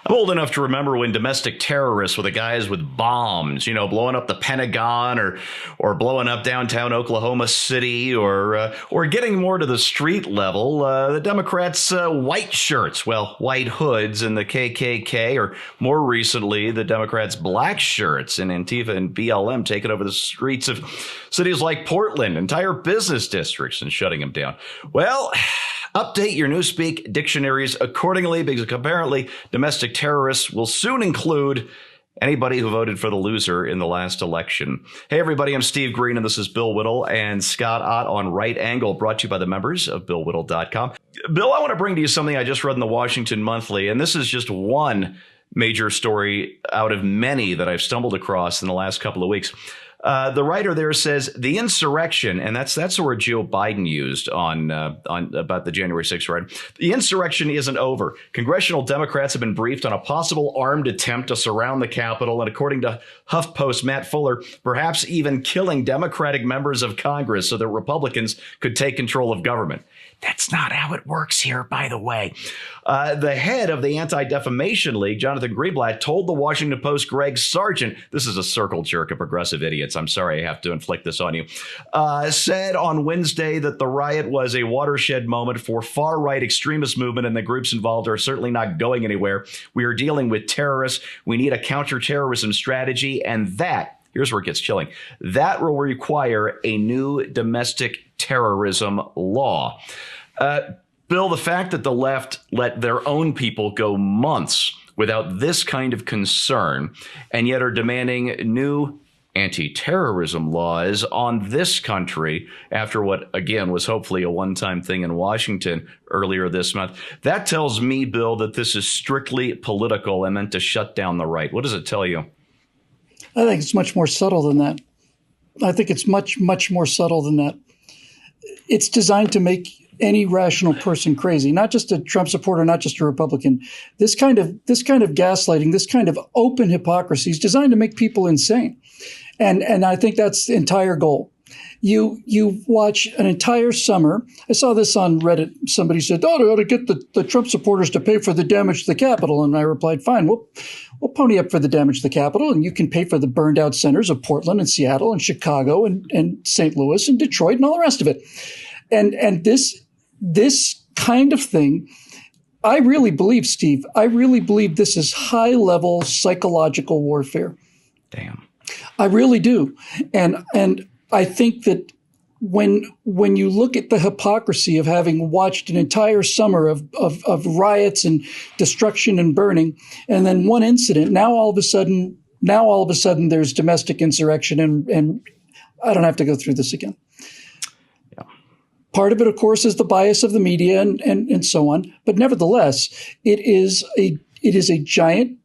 I'm old enough to remember when domestic terrorists were the guys with bombs, blowing up the Pentagon or blowing up downtown Oklahoma City or getting more to the street level, the Democrats' white shirts, white hoods and the KKK, or more recently, the Democrats' black shirts and Antifa and BLM taking over the streets of cities like Portland, entire business districts, and shutting them down. Well, update your Newspeak dictionaries accordingly, because apparently domestic terrorists will soon include anybody who voted for the loser in the last election. Hey, everybody, I'm Steve Green, and this is Bill Whittle and Scott Ott on Right Angle, brought to you by the members of BillWhittle.com. Bill, I want to bring to you something I just read in the Washington Monthly, and this is just one major story out of many that I've stumbled across in the last couple of weeks. The writer there says the insurrection, and that's the word Joe Biden used on about the January 6th riot. The insurrection isn't over. Congressional Democrats have been briefed on a possible armed attempt to surround the Capitol, and according to HuffPost Matt Fuller, perhaps even killing Democratic members of Congress so that Republicans could take control of government. That's not how it works here, by the way. The head of the Anti-Defamation League, Jonathan Greenblatt, told the Washington Post Greg Sargent, this is a circle jerk of progressive idiots, I'm sorry I have to inflict this on you, said on Wednesday that the riot was a watershed moment for far-right extremist movement, and the groups involved are certainly not going anywhere. We are dealing with terrorists. We need a counterterrorism strategy, and that, here's where it gets chilling, that will require a new domestic terrorism law. Bill, the fact that the left let their own people go months without this kind of concern and yet are demanding new anti-terrorism laws on this country after what, again, was hopefully a one-time thing in Washington earlier this month, that tells me, Bill, that this is strictly political and meant to shut down the right. What does it tell you? I think it's much more subtle than that. I think it's much, much more subtle than that. It's designed to make any rational person crazy, not just a Trump supporter, not just a Republican. This kind of gaslighting, this kind of open hypocrisy is designed to make people insane. And I think that's the entire goal. You watch an entire summer. I saw this on Reddit. Somebody said, they ought to get the Trump supporters to pay for the damage to the Capitol. And I replied, fine, we'll pony up for the damage to the Capitol, and you can pay for the burned out centers of Portland and Seattle and Chicago and St. Louis and Detroit and all the rest of it. And this kind of thing, I really believe, Steve, this is high level psychological warfare. Damn. I really do. And I think that when you look at the hypocrisy of having watched an entire summer of riots and destruction and burning, and then one incident, now all of a sudden there's domestic insurrection, and I don't have to go through this again. Yeah. Part of it, of course, is the bias of the media and so on. But nevertheless, it is a giant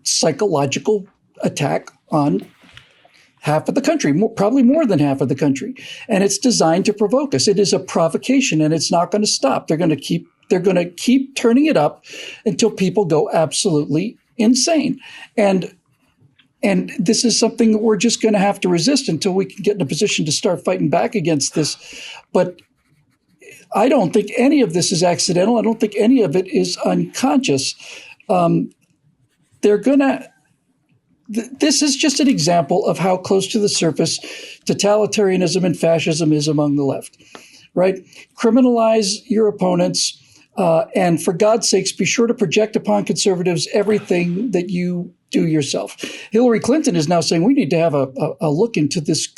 psychological attack on half of the country, probably more than half of the country. And it's designed to provoke us. It is a provocation, and it's not going to stop. They're going to keep turning it up until people go absolutely insane. And this is something that we're just going to have to resist until we can get in a position to start fighting back against this. But I don't think any of this is accidental. I don't think any of it is unconscious. This is just an example of how close to the surface totalitarianism and fascism is among the left, right? Criminalize your opponents, and for God's sakes, be sure to project upon conservatives everything that you do yourself. Hillary Clinton is now saying we need to have a look into this.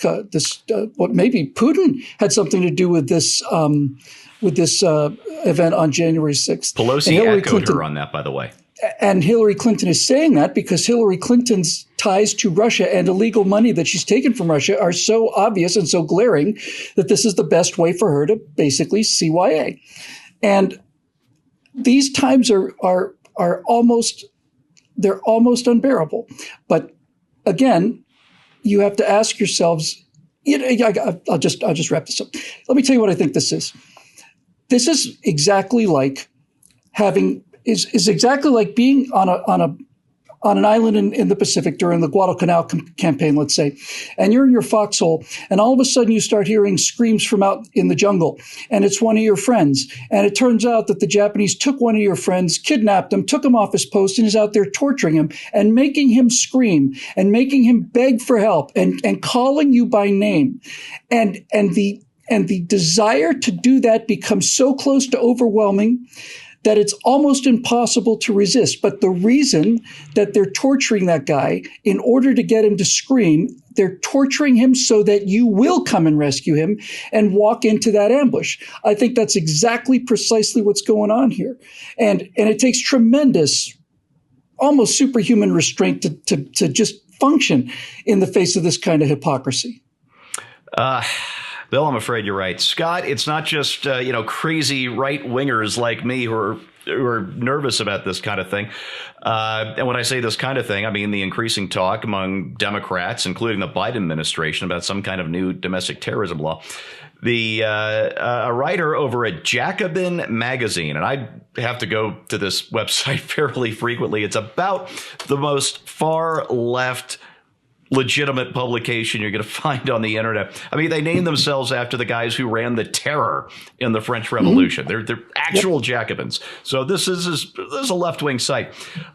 What maybe Putin had something to do with this event on January 6th. Pelosi echoed her on that, by the way. And Hillary Clinton is saying that because Hillary Clinton's ties to Russia and illegal money that she's taken from Russia are so obvious and so glaring that this is the best way for her to basically CYA. And these times are almost unbearable. But again, you have to ask yourselves, I'll just wrap this up. Let me tell you what I think this is. This is exactly like being on on an island in the Pacific during the Guadalcanal campaign, let's say, and you're in your foxhole, and all of a sudden you start hearing screams from out in the jungle, and it's one of your friends. And it turns out that the Japanese took one of your friends, kidnapped him, took him off his post, and is out there torturing him and making him scream and making him beg for help and calling you by name. And the desire to do that becomes so close to overwhelming that it's almost impossible to resist. But the reason that they're torturing that guy, in order to get him to scream, they're torturing him so that you will come and rescue him and walk into that ambush. I think that's exactly precisely what's going on here. And it takes tremendous, almost superhuman restraint to just function in the face of this kind of hypocrisy. Bill, I'm afraid you're right. Scott, it's not just, crazy right-wingers like me who are nervous about this kind of thing. And when I say this kind of thing, I mean the increasing talk among Democrats, including the Biden administration, about some kind of new domestic terrorism law. A writer over at Jacobin magazine, and I have to go to this website fairly frequently. It's about the most far left legitimate publication you're going to find on the internet. I mean, they name themselves after the guys who ran the terror in the French Revolution. They're actual Jacobins. So this is a left-wing site.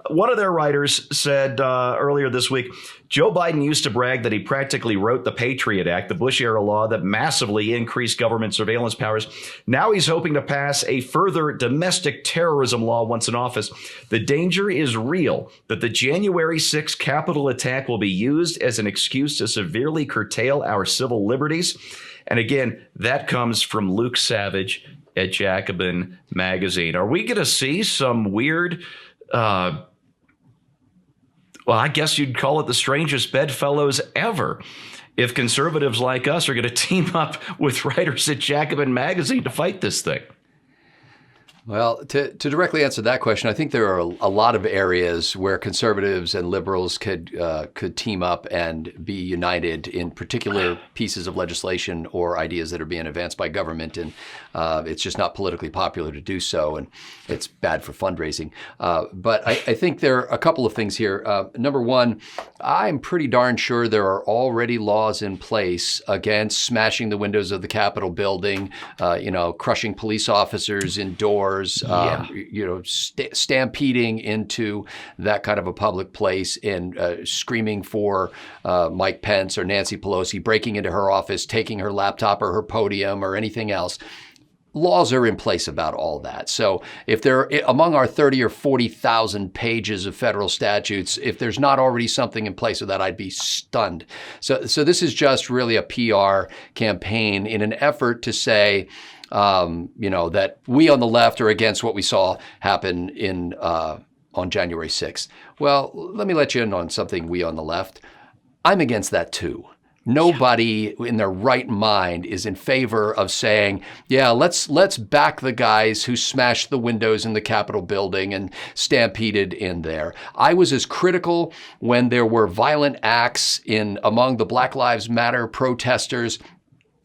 One of their writers said earlier this week, Joe Biden used to brag that he practically wrote the Patriot Act, the Bush-era law that massively increased government surveillance powers. Now he's hoping to pass a further domestic terrorism law once in office. The danger is real that the January 6th Capitol attack will be used as an excuse to severely curtail our civil liberties. And again, that comes from Luke Savage at Jacobin magazine. Are we going to see some weird well, I guess you'd call it the strangest bedfellows ever if conservatives like us are going to team up with writers at Jacobin magazine to fight this thing? Well, to directly answer that question, I think there are a lot of areas where conservatives and liberals could team up and be united in particular pieces of legislation or ideas that are being advanced by government, and it's just not politically popular to do so, and it's bad for fundraising. But I think there are a couple of things here. Number one, I'm pretty darn sure there are already laws in place against smashing the windows of the Capitol building, crushing police officers indoors. Stampeding into that kind of a public place and screaming for Mike Pence or Nancy Pelosi, breaking into her office, taking her laptop or her podium or anything else. Laws are in place about all that. So if there, among our 30 or 40,000 pages of federal statutes, if there's not already something in place of that, I'd be stunned. So this is just really a PR campaign in an effort to say, that we on the left are against what we saw happen on January 6th. Well, let me let you in on something, we on the left. I'm against that too. Nobody in their right mind is in favor of saying, yeah, let's back the guys who smashed the windows in the Capitol building and stampeded in there. I was as critical when there were violent acts among the Black Lives Matter protesters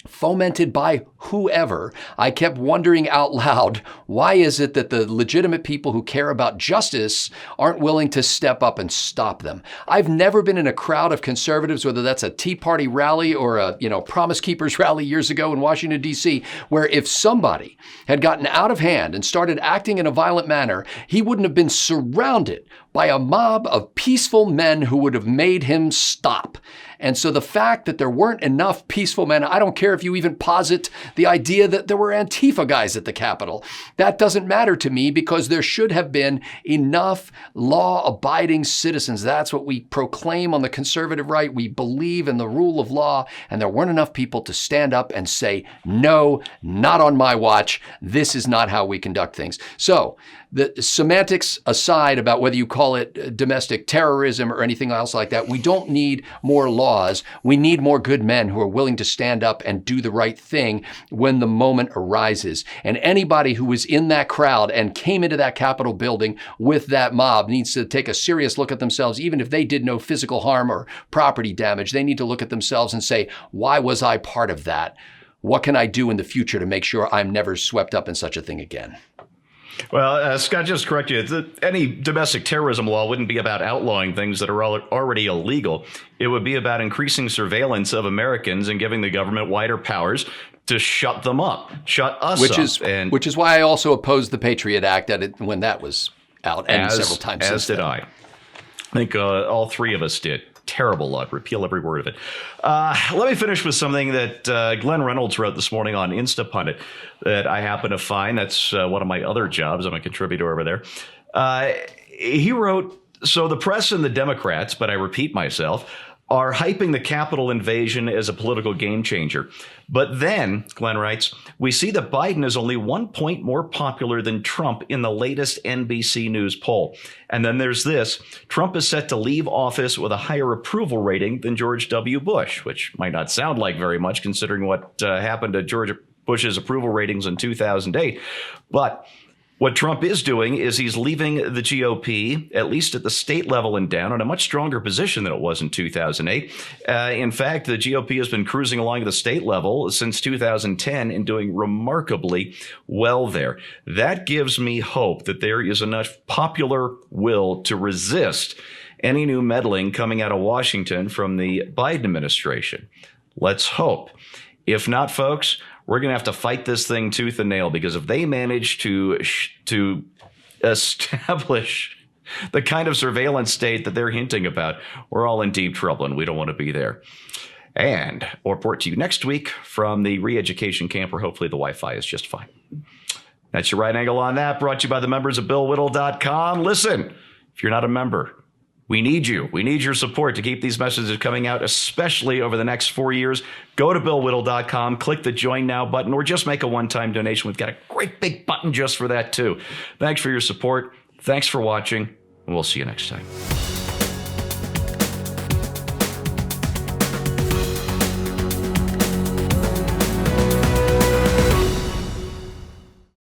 fomented by whoever. I kept wondering out loud, why is it that the legitimate people who care about justice aren't willing to step up and stop them? I've never been in a crowd of conservatives, whether that's a Tea Party rally or a Promise Keepers rally years ago in Washington, D.C., where if somebody had gotten out of hand and started acting in a violent manner, he wouldn't have been surrounded by a mob of peaceful men who would have made him stop. And so the fact that there weren't enough peaceful men, I don't care if you even posit the idea that there were Antifa guys at the Capitol. That doesn't matter to me because there should have been enough law-abiding citizens. That's what we proclaim on the conservative right. We believe in the rule of law, and there weren't enough people to stand up and say, no, not on my watch. This is not how we conduct things. So the semantics aside about whether you call it domestic terrorism or anything else like that, we don't need more laws. We need more good men who are willing to stand up and do the right thing when the moment arises. And anybody who was in that crowd and came into that Capitol building with that mob needs to take a serious look at themselves. Even if they did no physical harm or property damage, they need to look at themselves and say, why was I part of that? What can I do in the future to make sure I'm never swept up in such a thing again? Well, Scott, just correct you. Any domestic terrorism law wouldn't be about outlawing things that are already illegal. It would be about increasing surveillance of Americans and giving the government wider powers to shut them up, shut us up. Which is why I also opposed the Patriot Act when that was out, and several times as did I. I think all three of us did. Terrible law. Repeal every word of it. Let me finish with something that Glenn Reynolds wrote this morning on Instapundit that I happen to find. That's one of my other jobs. I'm a contributor over there. He wrote, so the press and the Democrats, but I repeat myself, are hyping the Capitol invasion as a political game changer. But then, Glenn writes, we see that Biden is only 1 point more popular than Trump in the latest NBC News poll. And then there's this. Trump is set to leave office with a higher approval rating than George W. Bush, which might not sound like very much considering what happened to George Bush's approval ratings in 2008. But what Trump is doing is he's leaving the GOP, at least at the state level and down, in a much stronger position than it was in 2008. In fact, the GOP has been cruising along at the state level since 2010 and doing remarkably well there. That gives me hope that there is enough popular will to resist any new meddling coming out of Washington from the Biden administration. Let's hope. If not, folks, we're going to have to fight this thing tooth and nail, because if they manage to establish the kind of surveillance state that they're hinting about, we're all in deep trouble, and we don't want to be there. And we'll report to you next week from the re-education camp, where hopefully the Wi-Fi is just fine. That's your right angle on that, brought to you by the members of BillWhittle.com. Listen, if you're not a member, we need you. We need your support to keep these messages coming out, especially over the next 4 years. Go to BillWhittle.com, click the Join Now button, or just make a one-time donation. We've got a great big button just for that, too. Thanks for your support. Thanks for watching, and we'll see you next time.